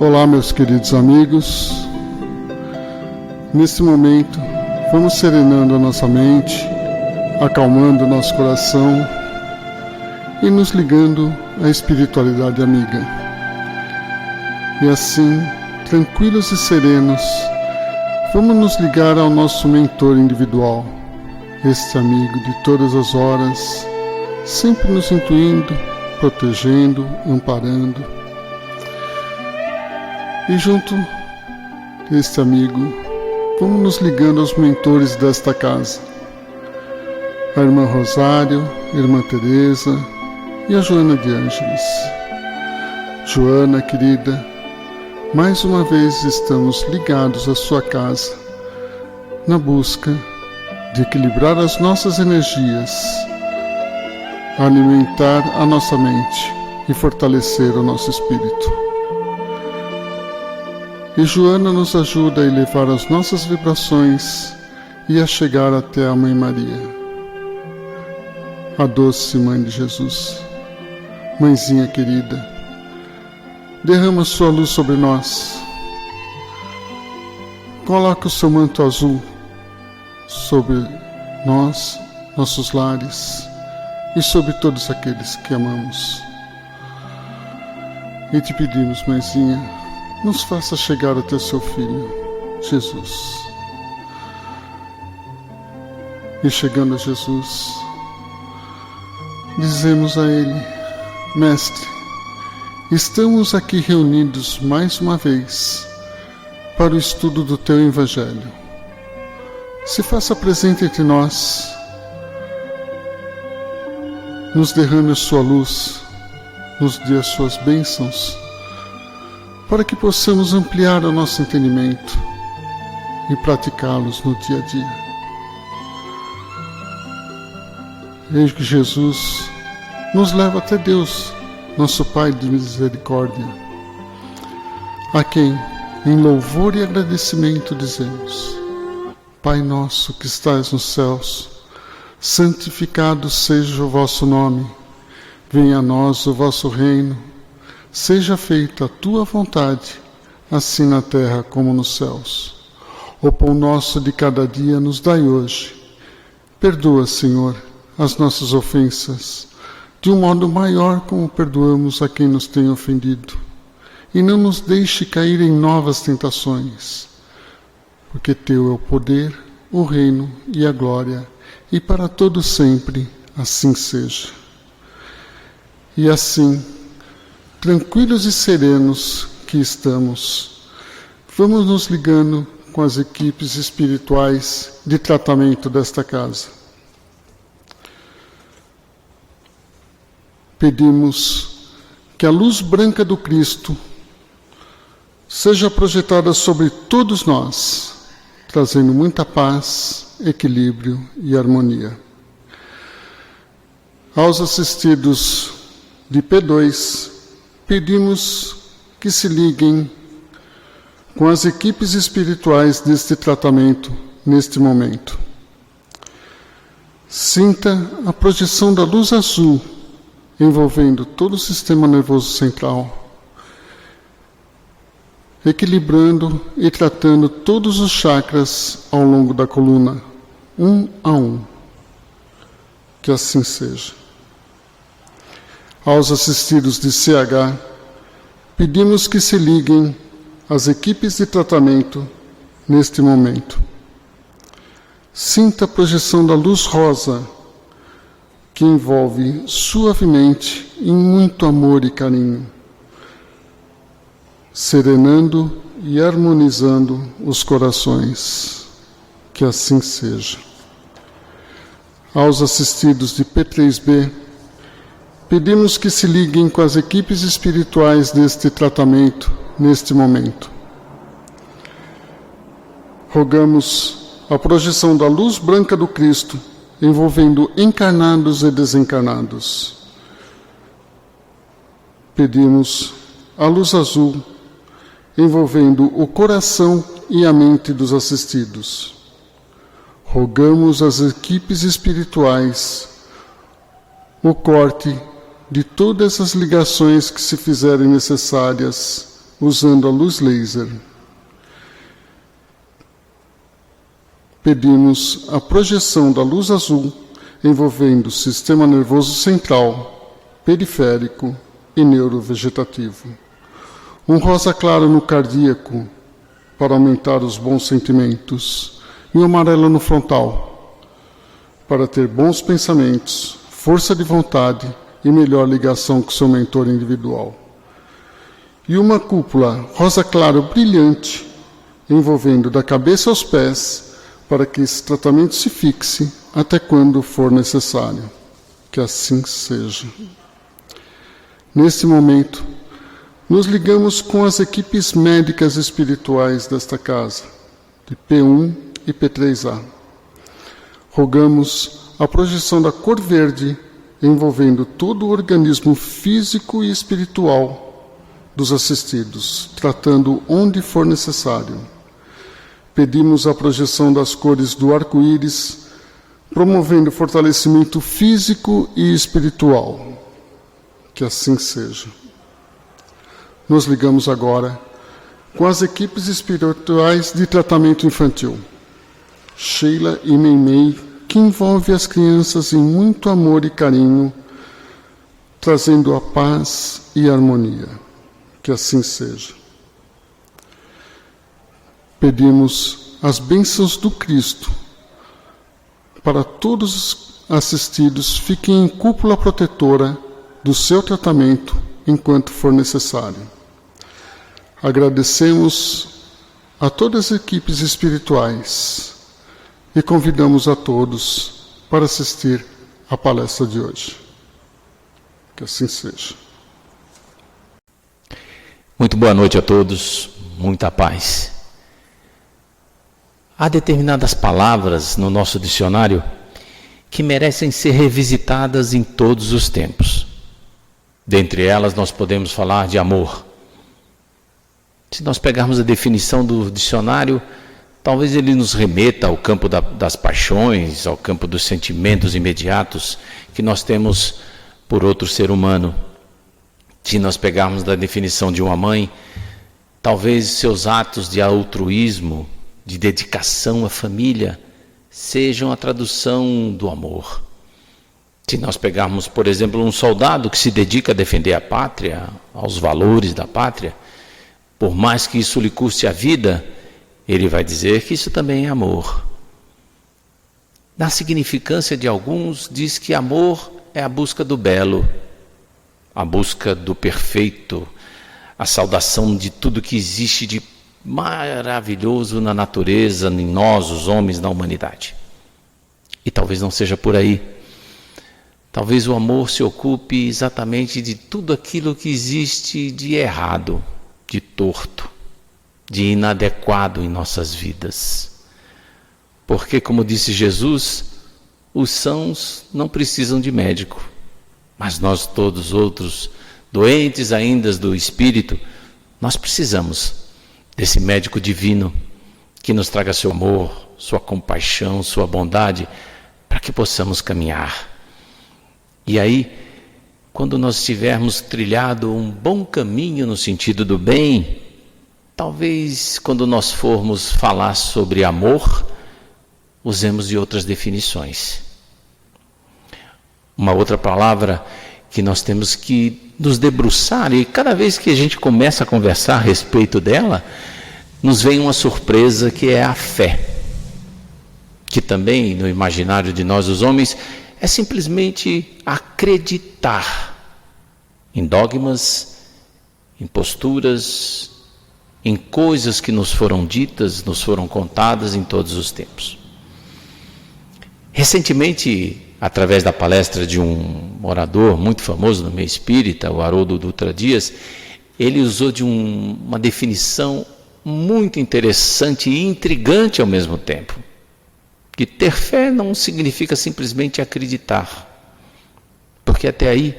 Olá, meus queridos amigos. Nesse momento, vamos serenando a nossa mente, acalmando nosso coração e nos ligando à espiritualidade amiga. E assim, tranquilos e serenos, vamos nos ligar ao nosso mentor individual, este amigo de todas as horas, sempre nos intuindo, protegendo, amparando. E junto deste amigo, vamos nos ligando aos mentores desta casa, a irmã Rosário, a irmã Teresa e a Joana de Ângeles. Joana, querida, mais uma vez estamos ligados à sua casa, na busca de equilibrar as nossas energias, alimentar a nossa mente e fortalecer o nosso espírito. E Joana nos ajuda a elevar as nossas vibrações e a chegar até a Mãe Maria, a doce Mãe de Jesus. Mãezinha querida, derrama sua luz sobre nós. Coloca o seu manto azul sobre nós, nossos lares e sobre todos aqueles que amamos. E te pedimos, Mãezinha, nos faça chegar até seu Filho, Jesus. E chegando a Jesus, dizemos a Ele: Mestre, estamos aqui reunidos mais uma vez para o estudo do Teu Evangelho. Se faça presente entre nós, nos derrame a Sua luz, nos dê as Suas bênçãos, para que possamos ampliar o nosso entendimento e praticá-los no dia a dia. Eis que Jesus nos leva até Deus, nosso Pai de misericórdia, a quem, em louvor e agradecimento, dizemos: Pai nosso que estais nos céus, santificado seja o vosso nome, venha a nós o vosso reino, seja feita a tua vontade, assim na terra como nos céus. O pão nosso de cada dia nos dai hoje. Perdoa, Senhor, as nossas ofensas, de um modo maior como perdoamos a quem nos tem ofendido. E não nos deixe cair em novas tentações, porque teu é o poder, o reino e a glória, e para todo sempre assim seja. E assim, tranquilos e serenos que estamos, vamos nos ligando com as equipes espirituais de tratamento desta casa. Pedimos que a luz branca do Cristo seja projetada sobre todos nós, trazendo muita paz, equilíbrio e harmonia. Aos assistidos de P2, pedimos que se liguem com as equipes espirituais deste tratamento neste momento. Sinta a projeção da luz azul envolvendo todo o sistema nervoso central, equilibrando e tratando todos os chakras ao longo da coluna, um a um. Que assim seja. Aos assistidos de CH, pedimos que se liguem às equipes de tratamento neste momento. Sinta a projeção da luz rosa, que envolve suavemente em muito amor e carinho, serenando e harmonizando os corações. Que assim seja. Aos assistidos de P3B, pedimos que se liguem com as equipes espirituais deste tratamento neste momento. Rogamos a projeção da luz branca do Cristo, envolvendo encarnados e desencarnados. Pedimos a luz azul, envolvendo o coração e a mente dos assistidos. Rogamos às equipes espirituais o corte de todas as ligações que se fizerem necessárias usando a luz laser. Pedimos a projeção da luz azul envolvendo o sistema nervoso central, periférico e neurovegetativo. Um rosa claro no cardíaco para aumentar os bons sentimentos e um amarelo no frontal para ter bons pensamentos, força de vontade e melhor ligação com seu mentor individual. E uma cúpula rosa claro brilhante envolvendo da cabeça aos pés para que esse tratamento se fixe até quando for necessário. Que assim seja. Nesse momento, nos ligamos com as equipes médicas espirituais desta casa, de P1 e P3A. Rogamos a projeção da cor verde envolvendo todo o organismo físico e espiritual dos assistidos, tratando onde for necessário. Pedimos a projeção das cores do arco-íris, promovendo fortalecimento físico e espiritual. Que assim seja. Nos ligamos agora com as equipes espirituais de tratamento infantil, Sheila e Meimei, que envolve as crianças em muito amor e carinho, trazendo a paz e a harmonia. Que assim seja. Pedimos as bênçãos do Cristo para todos os assistidos fiquem em cúpula protetora do seu tratamento enquanto for necessário. Agradecemos a todas as equipes espirituais e convidamos a todos para assistir à palestra de hoje. Que assim seja. Muito boa noite a todos, muita paz. Há determinadas palavras no nosso dicionário que merecem ser revisitadas em todos os tempos. Dentre elas, nós podemos falar de amor. Se nós pegarmos a definição do dicionário, talvez ele nos remeta ao campo das paixões, ao campo dos sentimentos imediatos que nós temos por outro ser humano. Se nós pegarmos da definição de uma mãe, talvez seus atos de altruísmo, de dedicação à família, sejam a tradução do amor. Se nós pegarmos, por exemplo, um soldado que se dedica a defender a pátria, aos valores da pátria, por mais que isso lhe custe a vida, ele vai dizer que isso também é amor. Na significância de alguns, diz que amor é a busca do belo, a busca do perfeito, a saudação de tudo que existe de maravilhoso na natureza, em nós, os homens, na humanidade. E talvez não seja por aí. Talvez o amor se ocupe exatamente de tudo aquilo que existe de errado, de torto, de inadequado em nossas vidas. Porque, como disse Jesus, os sãos não precisam de médico, mas nós todos outros, doentes ainda do espírito, nós precisamos desse médico divino que nos traga seu amor, sua compaixão, sua bondade, para que possamos caminhar. E aí, quando nós tivermos trilhado um bom caminho no sentido do bem, talvez quando nós formos falar sobre amor, usemos de outras definições. Uma outra palavra que nós temos que nos debruçar, e cada vez que a gente começa a conversar a respeito dela, nos vem uma surpresa, que é a fé, que também no imaginário de nós os homens é simplesmente acreditar em dogmas, em posturas, em coisas que nos foram ditas, nos foram contadas em todos os tempos. Recentemente, através da palestra de um orador muito famoso no meio espírita, o Haroldo Dutra Dias, ele usou de uma definição muito interessante e intrigante ao mesmo tempo. Que ter fé não significa simplesmente acreditar. Porque até aí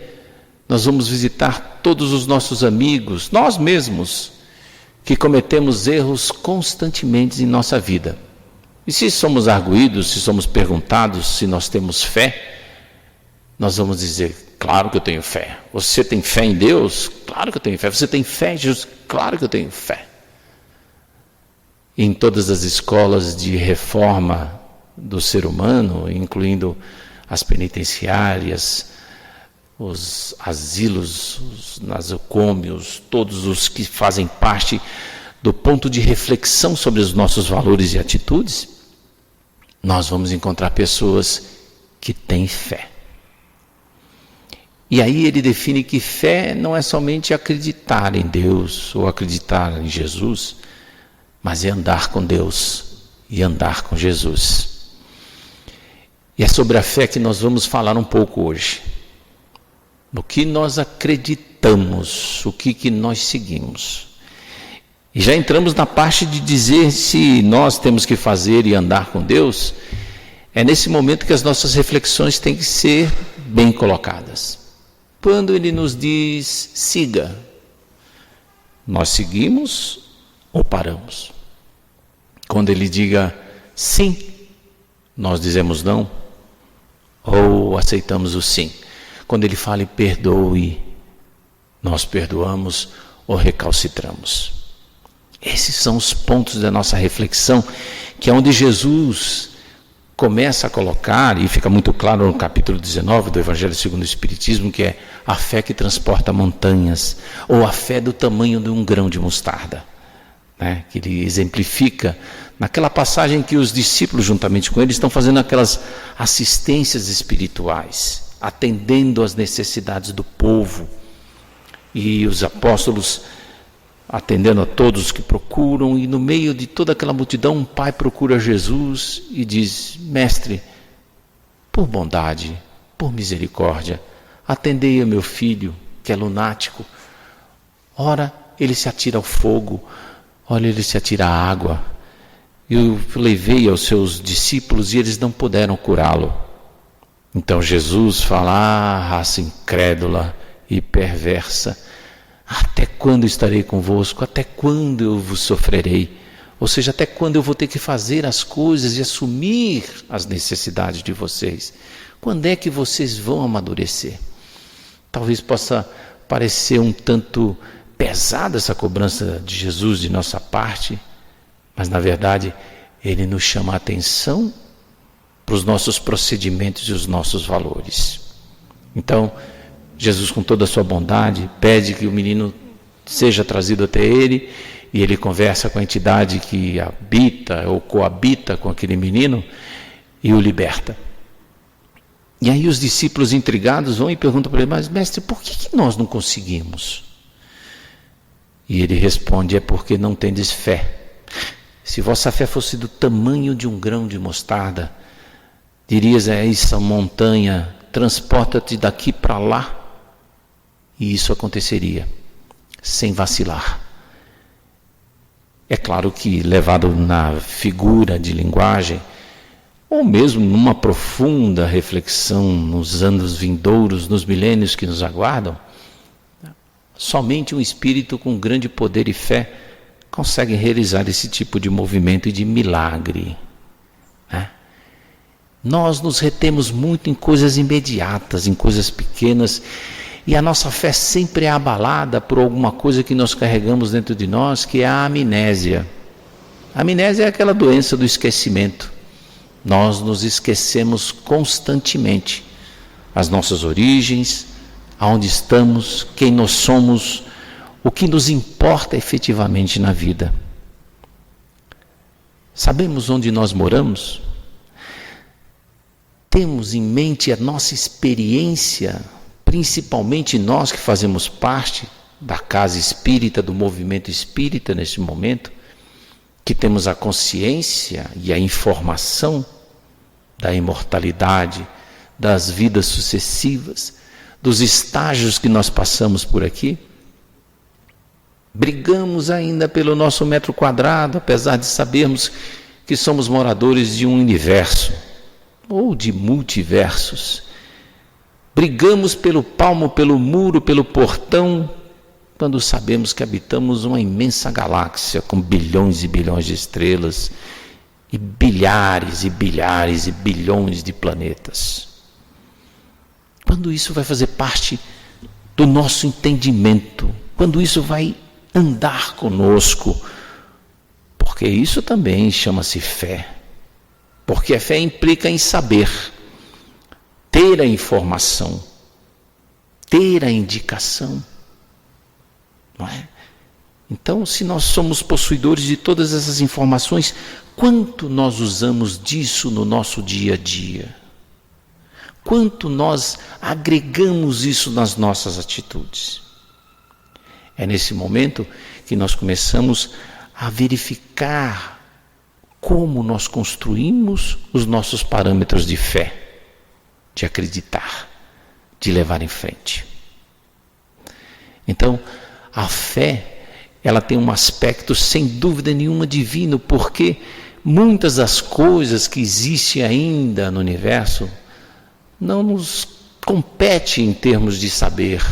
nós vamos visitar todos os nossos amigos, nós mesmos, que cometemos erros constantemente em nossa vida. E se somos arguídos, se somos perguntados se nós temos fé, nós vamos dizer, Claro que eu tenho fé. Você tem fé em Deus? Claro que eu tenho fé. Você tem fé em Jesus? Claro que eu tenho fé. Em todas as escolas de reforma do ser humano, incluindo as penitenciárias, os asilos, os nasocômios, todos os que fazem parte do ponto de reflexão sobre os nossos valores e atitudes, nós vamos encontrar pessoas que têm fé. E aí ele define que fé não é somente acreditar em Deus ou acreditar em Jesus, mas é andar com Deus e andar com Jesus. E é sobre a fé que nós vamos falar um pouco hoje. No que nós acreditamos, o que nós seguimos. E já entramos na parte de dizer se nós temos que fazer e andar com Deus. É nesse momento que as nossas reflexões têm que ser bem colocadas. Quando ele nos diz, siga, nós seguimos ou paramos? Quando ele diga sim, nós dizemos não ou aceitamos o sim? Quando ele fala perdoe, nós perdoamos ou recalcitramos? Esses são os pontos da nossa reflexão, que é onde Jesus começa a colocar, e fica muito claro no capítulo 19 do Evangelho segundo o Espiritismo, que é a fé que transporta montanhas, ou a fé do tamanho de um grão de mostarda, né? Que ele exemplifica naquela passagem que os discípulos, juntamente com ele, estão fazendo aquelas assistências espirituais, atendendo às necessidades do povo, e os apóstolos atendendo a todos que procuram, e no meio de toda aquela multidão, um pai procura Jesus e diz, mestre, por bondade, por misericórdia, atendei a meu filho, que é lunático. Ora, ele se atira ao fogo, ora, ele se atira à água. Eu levei aos seus discípulos e eles não puderam curá-lo. Então Jesus fala, raça incrédula e perversa, até quando estarei convosco? Até quando eu vos sofrerei? Ou seja, até quando eu vou ter que fazer as coisas e assumir as necessidades de vocês? Quando é que vocês vão amadurecer? Talvez possa parecer um tanto pesada essa cobrança de Jesus de nossa parte, mas na verdade ele nos chama a atenção para os nossos procedimentos e os nossos valores. Então, Jesus, com toda a sua bondade, pede que o menino seja trazido até ele, e ele conversa com a entidade que habita ou coabita com aquele menino e o liberta. E aí os discípulos intrigados vão e perguntam para ele, mas mestre, por que nós não conseguimos? E ele responde, é porque não tendes fé. Se vossa fé fosse do tamanho de um grão de mostarda, dirias a essa montanha, transporta-te daqui para lá, e isso aconteceria, sem vacilar. É claro que, levado na figura de linguagem, ou mesmo numa profunda reflexão nos anos vindouros, nos milênios que nos aguardam, somente um espírito com grande poder e fé consegue realizar esse tipo de movimento e de milagre, né? Nós nos retemos muito em coisas imediatas, em coisas pequenas, e a nossa fé sempre é abalada por alguma coisa que nós carregamos dentro de nós, que é a amnésia. A amnésia é aquela doença do esquecimento. Nós nos esquecemos constantemente. As nossas origens, aonde estamos, quem nós somos, o que nos importa efetivamente na vida. Sabemos onde nós moramos? Temos em mente a nossa experiência, principalmente nós que fazemos parte da casa espírita, do movimento espírita neste momento, que temos a consciência e a informação da imortalidade, das vidas sucessivas, dos estágios que nós passamos por aqui. Brigamos ainda pelo nosso metro quadrado, apesar de sabermos que somos moradores de um universo, ou de multiversos. Brigamos pelo palmo, pelo muro, pelo portão, quando sabemos que habitamos uma imensa galáxia com bilhões e bilhões de estrelas e bilhares e bilhares e bilhões de planetas. quando isso vai fazer parte do nosso entendimento, quando isso vai andar conosco, porque isso também chama-se fé, porque a fé implica em saber, ter a informação, ter a indicação, não é? Então, se nós somos possuidores de todas essas informações, quanto nós usamos disso no nosso dia a dia? Quanto nós agregamos isso nas nossas atitudes? É nesse momento que nós começamos a verificar como nós construímos os nossos parâmetros de fé, de acreditar, de levar em frente. Então, a fé, ela tem um aspecto sem dúvida nenhuma divino, porque muitas das coisas que existem ainda no universo não nos compete em termos de saber.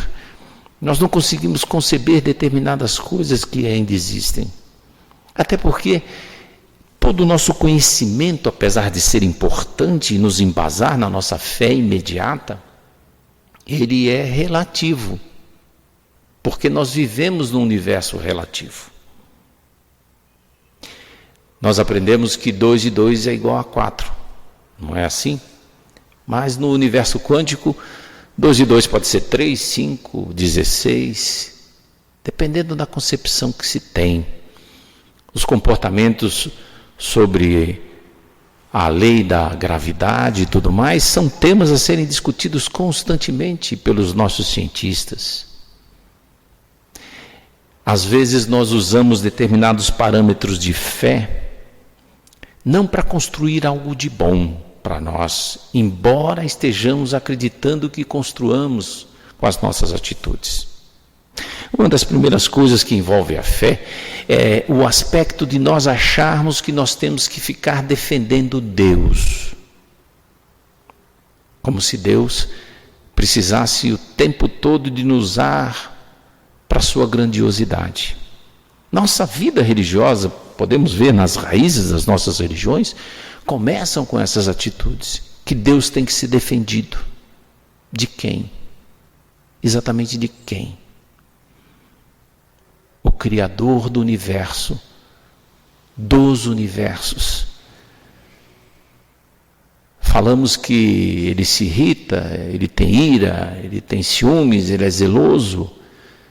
Nós não conseguimos conceber determinadas coisas que ainda existem. Até porque todo o nosso conhecimento, apesar de ser importante e nos embasar na nossa fé imediata, ele é relativo. Porque nós vivemos num universo relativo. Nós aprendemos que 2 e 2 é igual a 4. Não é assim? Mas no universo quântico, 2 e 2 pode ser 3, 5, 16, dependendo da concepção que se tem. Os comportamentos sobre a lei da gravidade e tudo mais são temas a serem discutidos constantemente pelos nossos cientistas. Às vezes nós usamos determinados parâmetros de fé não para construir algo de bom para nós, embora estejamos acreditando que construamos com as nossas atitudes. Uma das primeiras coisas que envolve a fé é o aspecto de nós acharmos que nós temos que ficar defendendo Deus. Como se Deus precisasse o tempo todo de nos usar para a sua grandiosidade. Nossa vida religiosa, podemos ver nas raízes das nossas religiões, começam com essas atitudes, que Deus tem que ser defendido. De quem? Exatamente de quem? O Criador do universo, dos universos. Falamos que ele se irrita, ele tem ira, ele tem ciúmes, ele é zeloso.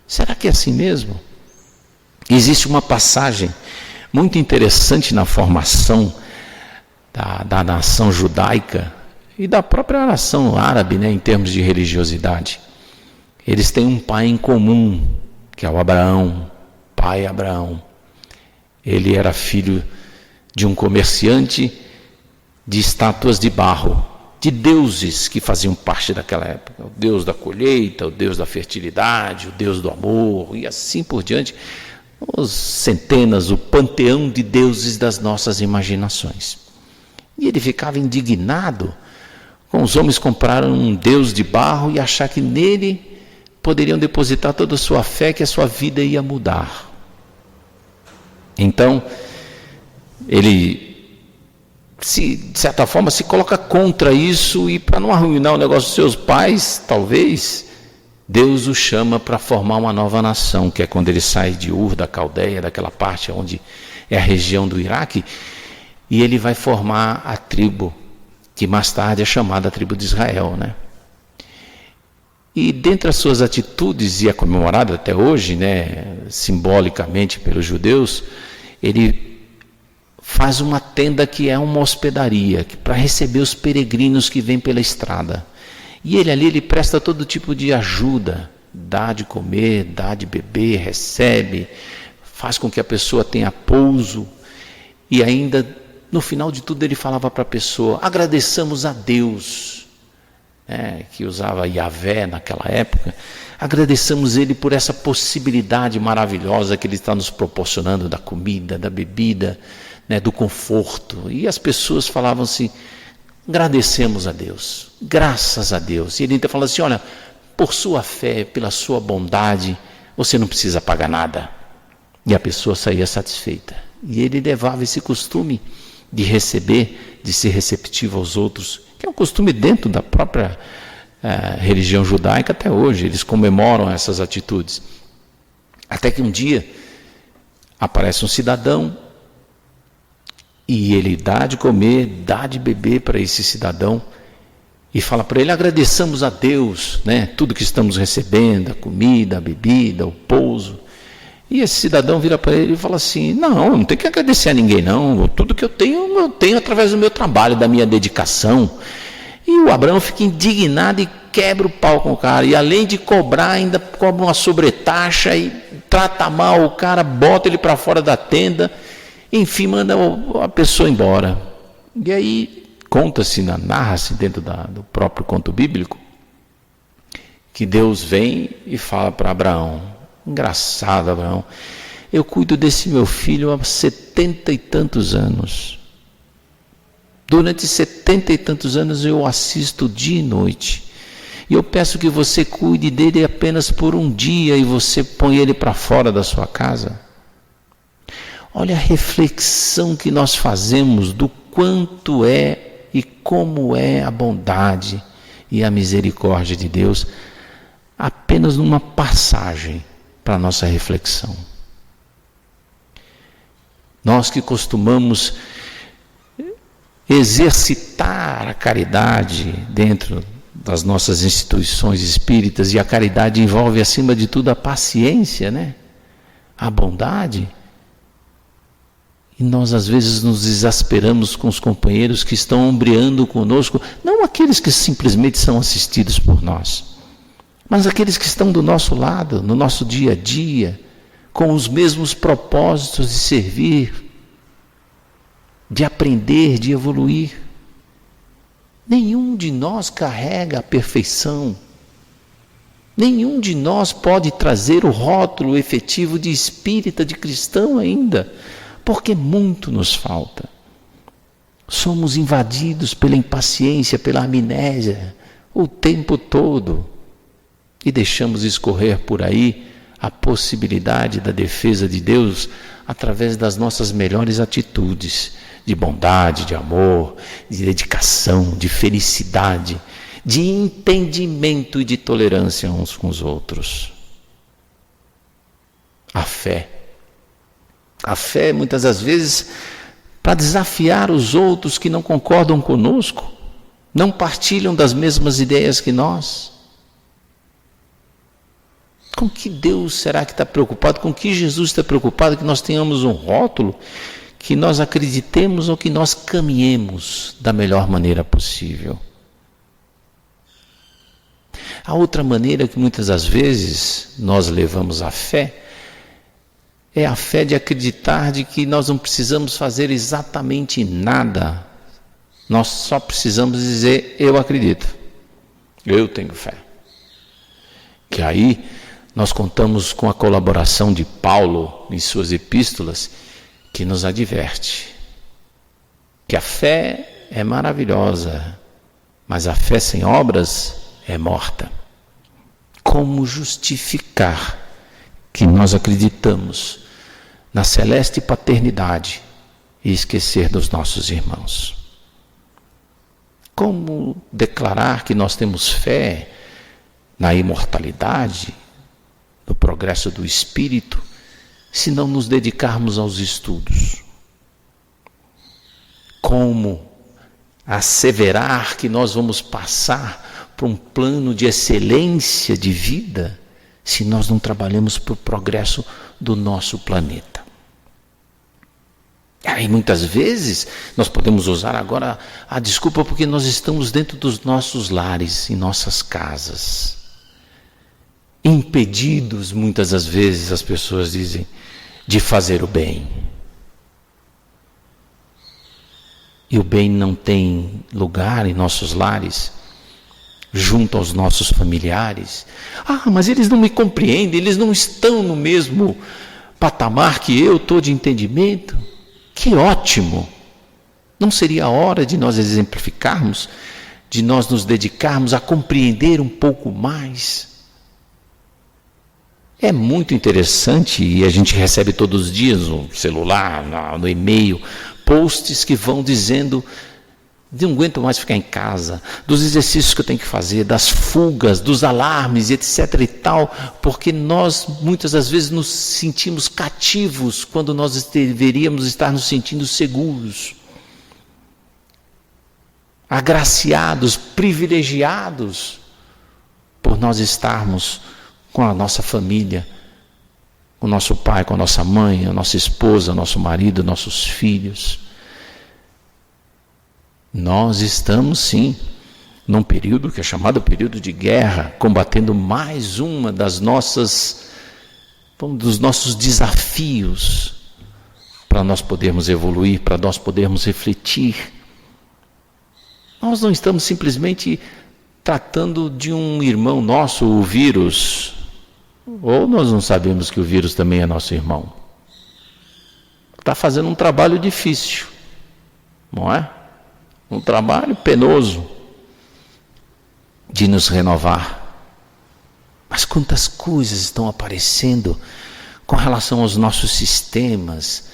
Será que é assim mesmo? Existe uma passagem muito interessante na formação da nação judaica e da própria nação árabe, né, em termos de religiosidade. Eles têm um pai em comum, que é o Abraão, pai Abraão. Ele era filho de um comerciante de estátuas de barro, de deuses que faziam parte daquela época. O deus da colheita, o deus da fertilidade, o deus do amor e assim por diante. Os centenas, o panteão de deuses das nossas imaginações. E ele ficava indignado com os homens compraram um deus de barro e achar que nele poderiam depositar toda a sua fé, que a sua vida ia mudar. Então, ele de certa forma se coloca contra isso, e para não arruinar o negócio dos seus pais, talvez, Deus o chama para formar uma nova nação, que é quando ele sai de Ur, da Caldeia, daquela parte onde é a região do Iraque, e ele vai formar a tribo, que mais tarde é chamada a tribo de Israel, né? E dentre as suas atitudes, e é comemorada até hoje, né, simbolicamente pelos judeus, ele faz uma tenda que é uma hospedaria, para receber os peregrinos que vêm pela estrada. E ele ali, ele presta todo tipo de ajuda, dá de comer, dá de beber, recebe, faz com que a pessoa tenha pouso, e ainda, no final de tudo, ele falava para a pessoa, agradeçamos a Deus, que usava Yahvé naquela época, agradeçamos Ele por essa possibilidade maravilhosa que Ele está nos proporcionando, da comida, da bebida, né, do conforto. E as pessoas falavam assim, agradecemos a Deus, graças a Deus. E ele então fala assim, olha, por sua fé, pela sua bondade, você não precisa pagar nada. E a pessoa saía satisfeita. E ele levava esse costume de receber, de ser receptivo aos outros, que é um costume dentro da própria religião judaica até hoje, eles comemoram essas atitudes. Até que um dia aparece um cidadão e ele dá de comer, dá de beber para esse cidadão e fala para ele: agradeçamos a Deus, né, tudo que estamos recebendo, a comida, a bebida, o pouso. E esse cidadão vira para ele e fala assim: não, eu não tenho que agradecer a ninguém não, tudo que eu tenho através do meu trabalho, da minha dedicação. E o Abraão fica indignado e quebra o pau com o cara, e além de cobrar, ainda cobra uma sobretaxa e trata mal o cara, bota ele para fora da tenda, enfim, manda a pessoa embora. E aí conta-se, narra-se dentro do próprio conto bíblico, que Deus vem e fala para Abraão: engraçado, Abraão, eu cuido desse meu filho há 70 e tantos anos. Durante 70 e tantos anos eu assisto dia e noite. E eu peço que você cuide dele apenas por um dia e você põe ele para fora da sua casa. Olha a reflexão que nós fazemos do quanto é e como é a bondade e a misericórdia de Deus, apenas numa passagem para a nossa reflexão. Nós que costumamos exercitar a caridade dentro das nossas instituições espíritas, e a caridade envolve acima de tudo a paciência, né? A bondade. E nós às vezes nos exasperamos com os companheiros que estão ombreando conosco, não aqueles que simplesmente são assistidos por nós, mas aqueles que estão do nosso lado, no nosso dia a dia, com os mesmos propósitos de servir, de aprender, de evoluir. Nenhum de nós carrega a perfeição. Nenhum de nós pode trazer o rótulo efetivo de espírita, de cristão ainda, porque muito nos falta. Somos invadidos pela impaciência, pela amnésia, o tempo todo, e deixamos escorrer por aí a possibilidade da defesa de Deus através das nossas melhores atitudes, de bondade, de amor, de dedicação, de felicidade, de entendimento e de tolerância uns com os outros. A fé, muitas das vezes, para desafiar os outros que não concordam conosco, não partilham das mesmas ideias que nós. Com que Deus será que está preocupado? Com que Jesus está preocupado que nós tenhamos um rótulo, que nós acreditemos ou que nós caminhemos da melhor maneira possível? A outra maneira que muitas das vezes nós levamos a fé é a fé de acreditar de que nós não precisamos fazer exatamente nada. Nós só precisamos dizer: eu acredito, eu tenho fé. Que aí nós contamos com a colaboração de Paulo em suas epístolas, que nos adverte que a fé é maravilhosa, mas a fé sem obras é morta. Como justificar que nós acreditamos na celeste paternidade e esquecer dos nossos irmãos? Como declarar que nós temos fé na imortalidade, no progresso do espírito, se não nos dedicarmos aos estudos? Como asseverar que nós vamos passar por um plano de excelência de vida se nós não trabalhamos para o progresso do nosso planeta? Aí muitas vezes nós podemos usar agora a desculpa porque nós estamos dentro dos nossos lares, em nossas casas, impedidos, muitas das vezes as pessoas dizem, de fazer o bem. E o bem não tem lugar em nossos lares, junto aos nossos familiares. Mas eles não me compreendem, eles não estão no mesmo patamar que eu estou de entendimento. Que ótimo! Não seria a hora de nós exemplificarmos, de nós nos dedicarmos a compreender um pouco mais? É muito interessante, e a gente recebe todos os dias no celular, no e-mail, posts que vão dizendo Não aguento mais ficar em casa, dos exercícios que eu tenho que fazer, das fugas, dos alarmes, etc. e tal, porque nós muitas das vezes nos sentimos cativos quando nós deveríamos estar nos sentindo seguros, agraciados, privilegiados, por nós estarmos com a nossa família, com o nosso pai, com a nossa mãe, a nossa esposa, nosso marido, nossos filhos. Nós estamos sim num período que é chamado período de guerra, combatendo mais uma dos nossos desafios para nós podermos evoluir, para nós podermos refletir. Nós não estamos simplesmente tratando de um irmão nosso, o vírus, ou nós não sabemos que o vírus também é nosso irmão. Está fazendo um trabalho difícil, não é? Um trabalho penoso de nos renovar. Mas quantas coisas estão aparecendo com relação aos nossos sistemas,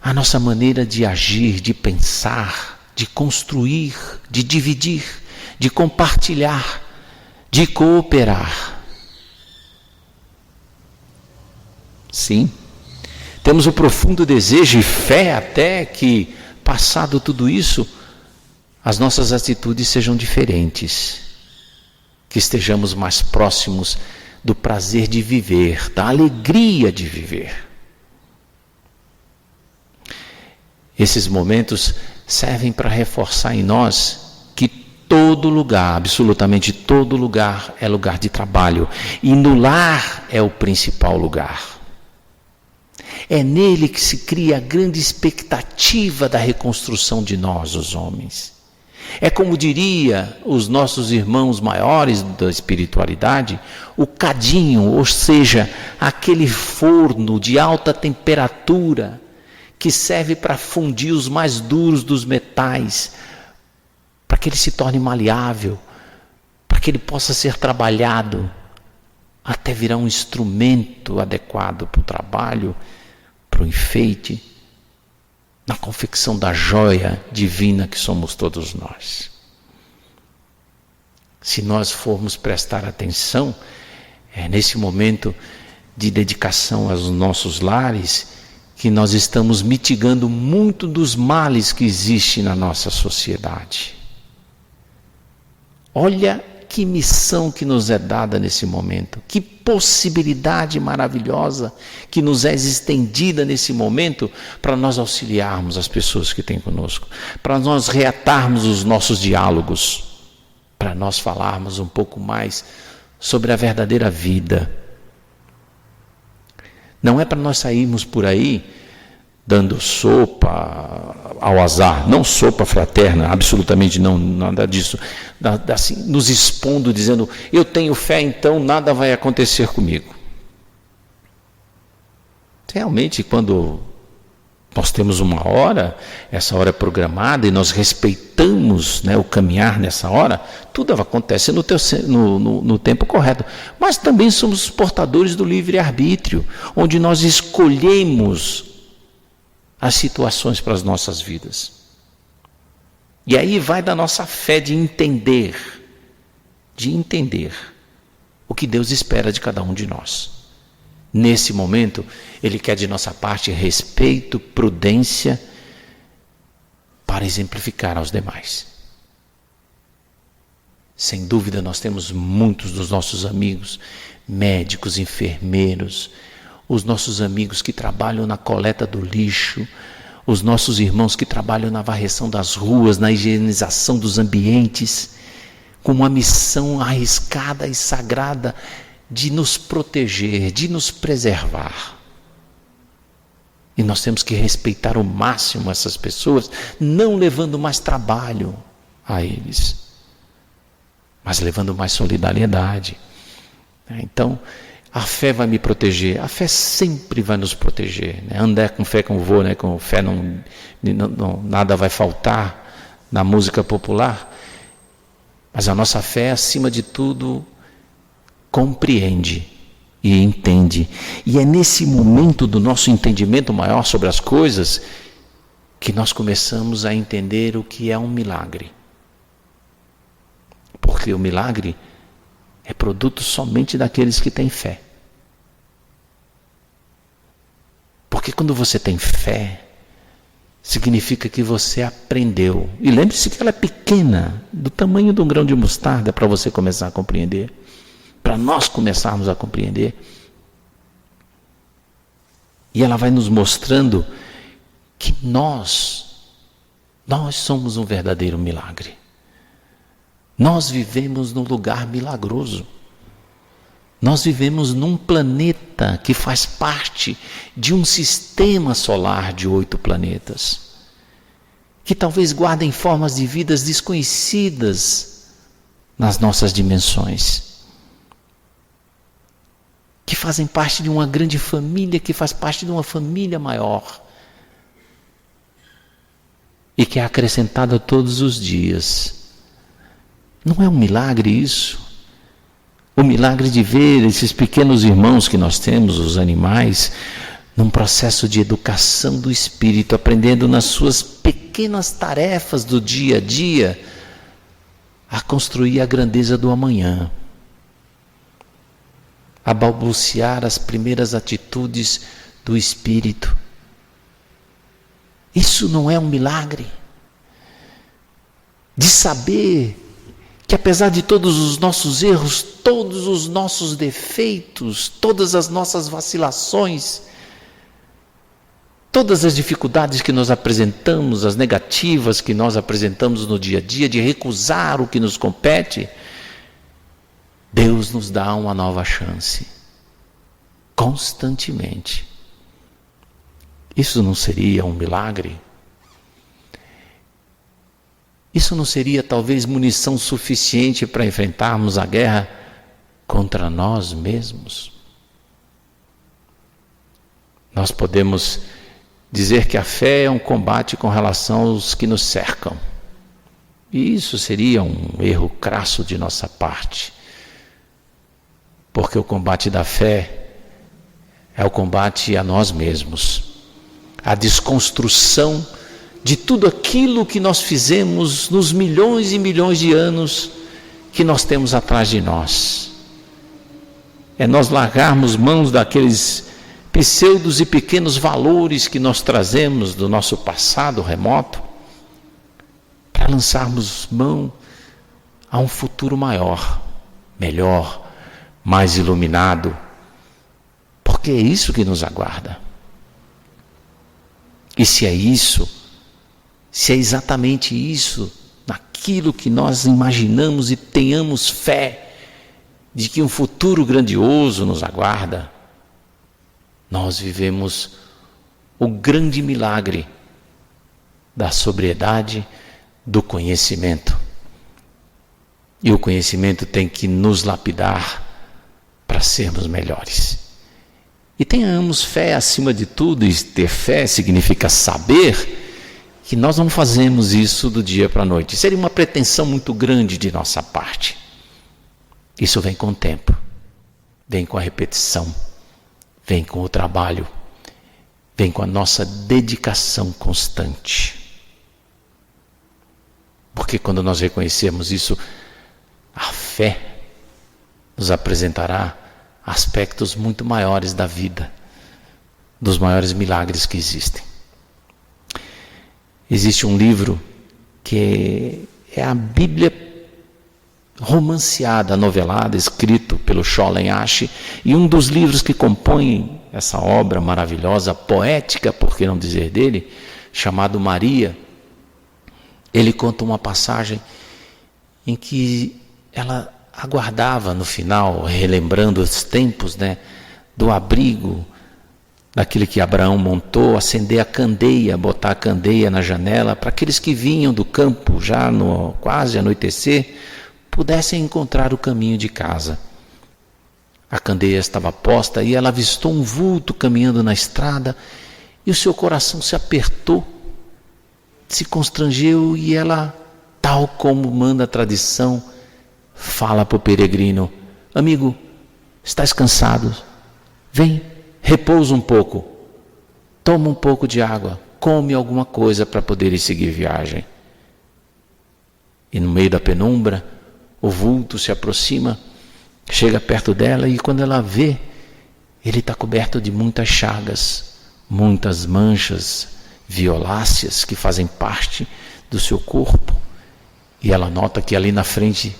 a nossa maneira de agir, de pensar, de construir, de dividir, de compartilhar, de cooperar. Sim, temos o profundo desejo e fé até que, passado tudo isso, as nossas atitudes sejam diferentes, que estejamos mais próximos do prazer de viver, da alegria de viver. Esses momentos servem para reforçar em nós que todo lugar, absolutamente todo lugar, é lugar de trabalho, e no lar é o principal lugar. É nele que se cria a grande expectativa da reconstrução de nós, os homens. É como diria os nossos irmãos maiores da espiritualidade, o cadinho, ou seja, aquele forno de alta temperatura que serve para fundir os mais duros dos metais, para que ele se torne maleável, para que ele possa ser trabalhado até virar um instrumento adequado para o trabalho, para o enfeite, na confecção da joia divina que somos todos nós. Se nós formos prestar atenção, nesse momento de dedicação aos nossos lares, que nós estamos mitigando muito dos males que existem na nossa sociedade. Olha que missão que nos é dada nesse momento, que possibilidade maravilhosa que nos é estendida nesse momento para nós auxiliarmos as pessoas que têm conosco, para nós reatarmos os nossos diálogos, para nós falarmos um pouco mais sobre a verdadeira vida. Não é para nós sairmos por aí dando sopa ao azar, não sopa fraterna, absolutamente não, nada disso, assim, nos expondo, dizendo, eu tenho fé, então nada vai acontecer comigo. Realmente, quando nós temos uma hora, essa hora é programada e nós respeitamos, né, o caminhar nessa hora, tudo acontece no tempo correto. Mas também somos portadores do livre-arbítrio, onde nós escolhemos as situações para as nossas vidas. E aí vai da nossa fé de entender o que Deus espera de cada um de nós. Nesse momento, Ele quer de nossa parte respeito, prudência, para exemplificar aos demais. Sem dúvida, nós temos muitos dos nossos amigos, médicos, enfermeiros, os nossos amigos que trabalham na coleta do lixo, os nossos irmãos que trabalham na varreção das ruas, na higienização dos ambientes, com uma missão arriscada e sagrada de nos proteger, de nos preservar. E nós temos que respeitar ao máximo essas pessoas, não levando mais trabalho a eles, mas levando mais solidariedade. Então, a fé vai me proteger, a fé sempre vai nos proteger, né? Andar com fé como vou, né? Com fé nada vai faltar, na música popular. Mas a nossa fé, acima de tudo, compreende e entende. E é nesse momento do nosso entendimento maior sobre as coisas que nós começamos a entender o que é um milagre. Porque o milagre é produto somente daqueles que têm fé. Porque quando você tem fé, significa que você aprendeu. E lembre-se que ela é pequena, do tamanho de um grão de mostarda, para você começar a compreender. Para nós começarmos a compreender. E ela vai nos mostrando que nós somos um verdadeiro milagre. Nós vivemos num lugar milagroso. Nós vivemos num planeta que faz parte de um sistema solar de 8 planetas, que talvez guardem formas de vidas desconhecidas nas nossas dimensões, que fazem parte de uma grande família, que faz parte de uma família maior, e que é acrescentada todos os dias. Não é um milagre isso? O milagre de ver esses pequenos irmãos que nós temos, os animais, num processo de educação do espírito, aprendendo nas suas pequenas tarefas do dia a dia a construir a grandeza do amanhã, a balbuciar as primeiras atitudes do espírito. Isso não é um milagre? De saber que apesar de todos os nossos erros, todos os nossos defeitos, todas as nossas vacilações, todas as dificuldades que nós apresentamos, as negativas que nós apresentamos no dia a dia, de recusar o que nos compete, Deus nos dá uma nova chance, constantemente. Isso não seria um milagre? Isso não seria talvez munição suficiente para enfrentarmos a guerra contra nós mesmos? Nós podemos dizer que a fé é um combate com relação aos que nos cercam. E isso seria um erro crasso de nossa parte. Porque o combate da fé é o combate a nós mesmos. A desconstrução de tudo aquilo que nós fizemos nos milhões e milhões de anos que nós temos atrás de nós. É nós largarmos mãos daqueles pseudos e pequenos valores que nós trazemos do nosso passado remoto, para lançarmos mão a um futuro maior, melhor, mais iluminado, porque é isso que nos aguarda. E se é isso, se é exatamente isso, naquilo que nós imaginamos e tenhamos fé de que um futuro grandioso nos aguarda, nós vivemos o grande milagre da sobriedade, do conhecimento. E o conhecimento tem que nos lapidar para sermos melhores. E tenhamos fé acima de tudo, e ter fé significa saber que nós não fazemos isso do dia para a noite. Seria uma pretensão muito grande de nossa parte. Isso vem com o tempo, vem com a repetição, vem com o trabalho, vem com a nossa dedicação constante. Porque quando nós reconhecermos isso, a fé nos apresentará aspectos muito maiores da vida, dos maiores milagres que existem. Existe um livro que é a Bíblia romanceada, novelada, escrito pelo Scholen Asch, e um dos livros que compõem essa obra maravilhosa, poética, por que não dizer dele, chamado Maria. Ele conta uma passagem em que ela aguardava no final, relembrando os tempos, do abrigo, daquele que Abraão montou, acender a candeia, botar a candeia na janela, para aqueles que vinham do campo, já no quase anoitecer, pudessem encontrar o caminho de casa. A candeia estava posta e ela avistou um vulto caminhando na estrada, e o seu coração se apertou, se constrangeu, e ela, tal como manda a tradição, fala para o peregrino: amigo, estás cansado? Vem, repousa um pouco, toma um pouco de água, come alguma coisa para poder seguir viagem. E no meio da penumbra, o vulto se aproxima, chega perto dela e quando ela vê, ele está coberto de muitas chagas, muitas manchas violáceas que fazem parte do seu corpo. E ela nota que ali na frente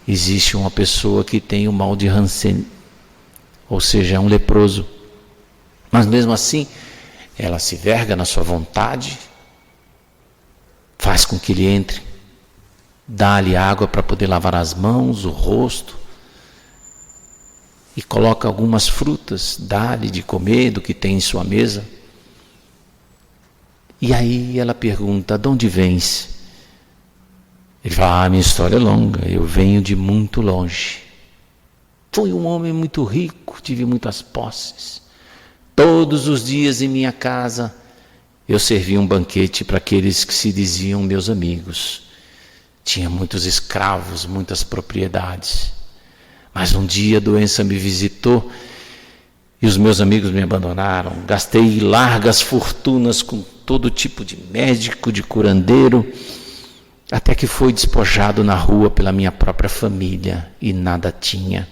existe uma pessoa que tem o mal de Hansen, ou seja, é um leproso. Mas mesmo assim, ela se verga na sua vontade, faz com que ele entre, dá-lhe água para poder lavar as mãos, o rosto, e coloca algumas frutas, dá-lhe de comer do que tem em sua mesa. E aí ela pergunta: de onde vens? Ele fala: minha história é longa, eu venho de muito longe. Fui um homem muito rico, tive muitas posses. Todos os dias em minha casa eu servia um banquete para aqueles que se diziam meus amigos. Tinha muitos escravos, muitas propriedades. Mas um dia a doença me visitou e os meus amigos me abandonaram. Gastei largas fortunas com todo tipo de médico, de curandeiro, até que fui despojado na rua pela minha própria família e nada tinha.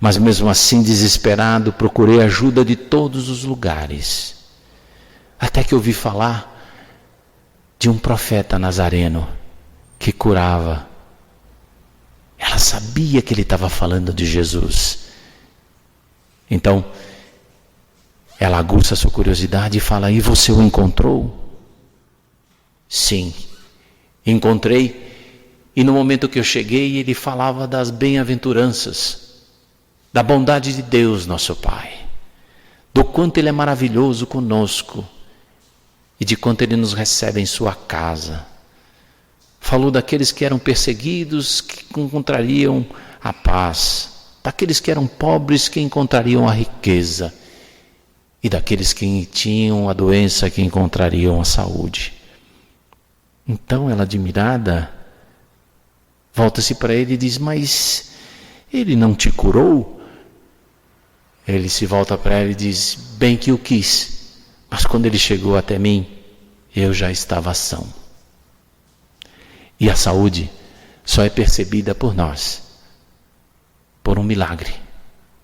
Mas mesmo assim, desesperado, procurei ajuda de todos os lugares. Até que ouvi falar de um profeta nazareno que curava. Ela sabia que ele estava falando de Jesus. Então, ela aguça a sua curiosidade e fala: e você o encontrou? Sim, encontrei. E no momento que eu cheguei, ele falava das bem-aventuranças, da bondade de Deus, nosso Pai, do quanto Ele é maravilhoso conosco e de quanto Ele nos recebe em sua casa. Falou daqueles que eram perseguidos, que encontrariam a paz, daqueles que eram pobres, que encontrariam a riqueza, e daqueles que tinham a doença, que encontrariam a saúde. Então ela, admirada, volta-se para ele e diz: mas ele não te curou? Ele se volta para ela e diz: bem que o quis, mas quando ele chegou até mim, eu já estava são. E a saúde só é percebida por nós, por um milagre,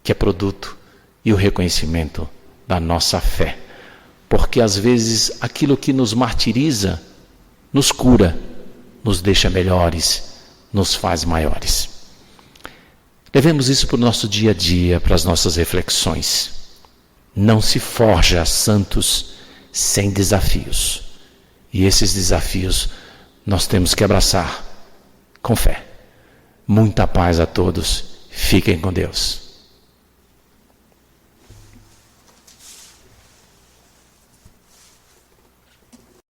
que é produto e o reconhecimento da nossa fé. Porque às vezes aquilo que nos martiriza, nos cura, nos deixa melhores, nos faz maiores. Levemos isso para o nosso dia a dia, para as nossas reflexões. Não se forja santos sem desafios. E esses desafios nós temos que abraçar com fé. Muita paz a todos. Fiquem com Deus.